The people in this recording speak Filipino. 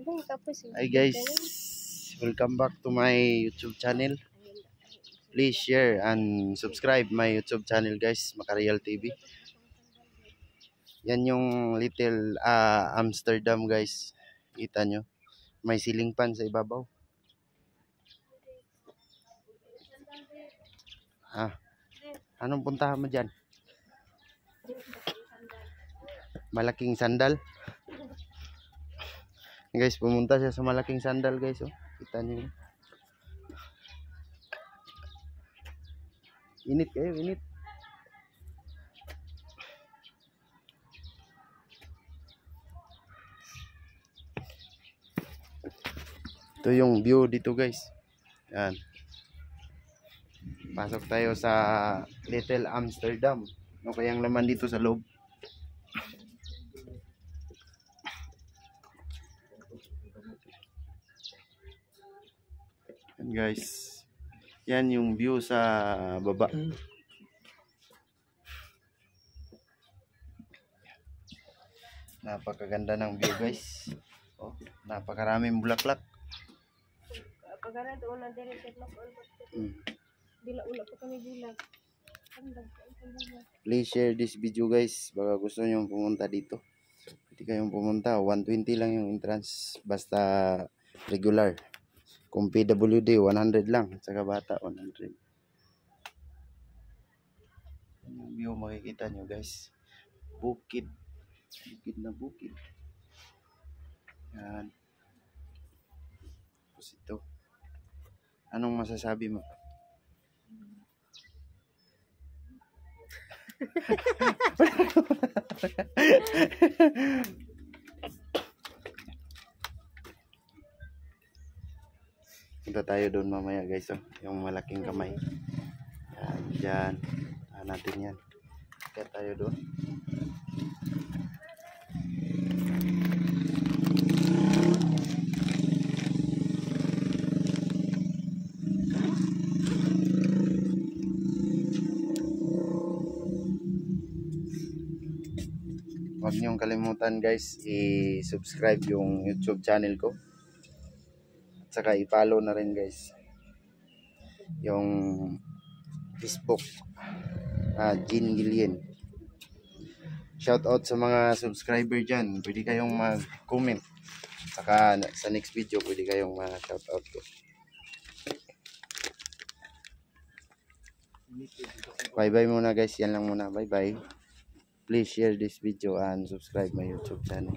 Hi guys, welcome back to my YouTube channel. Please share and subscribe my YouTube channel guys, Macareal TV. Yan yung little Amsterdam guys. Kita nyo, may ceiling fan sa ibabaw. Anong puntahan mo dyan? Malaking sandal. Guys, pumunta siya sa malaking sandal guys. Oh. Kita nyo. Init kayo, init. Ito yung view dito guys. Yan. Pasok tayo sa Little Amsterdam. Ano kayang laman dito sa loob? Yan guys. Yan yung view sa baba. Napakaganda ng view guys. Oh, napakaraming bulaklak. Please share this video guys. Baka gusto nyo pumunta dito. Pwede kayong pumunta. 120 lang yung entrance. Basta regular. Kung PWD 100 lang. Saka bata 100. Yung view makikita nyo guys. Bukid. Bukid na bukid. Yan. Tapos ito. Anong masasabi mo? Punta tayo doon mamaya guys. Oh. Yung malaking kamay. Yan. Dyan. Natin yan. Kaya tayo doon. Huwag niyong kalimutan guys, i-subscribe yung YouTube channel ko. At saka i-follow na rin guys yung Facebook, Jean Gillian. Shout out sa mga subscriber dyan. Pwede kayong mag-comment. Saka sa next video pwede kayong ma-shout out ko. Bye bye muna guys. Yan lang muna. Bye bye. Please share this video and subscribe my YouTube channel.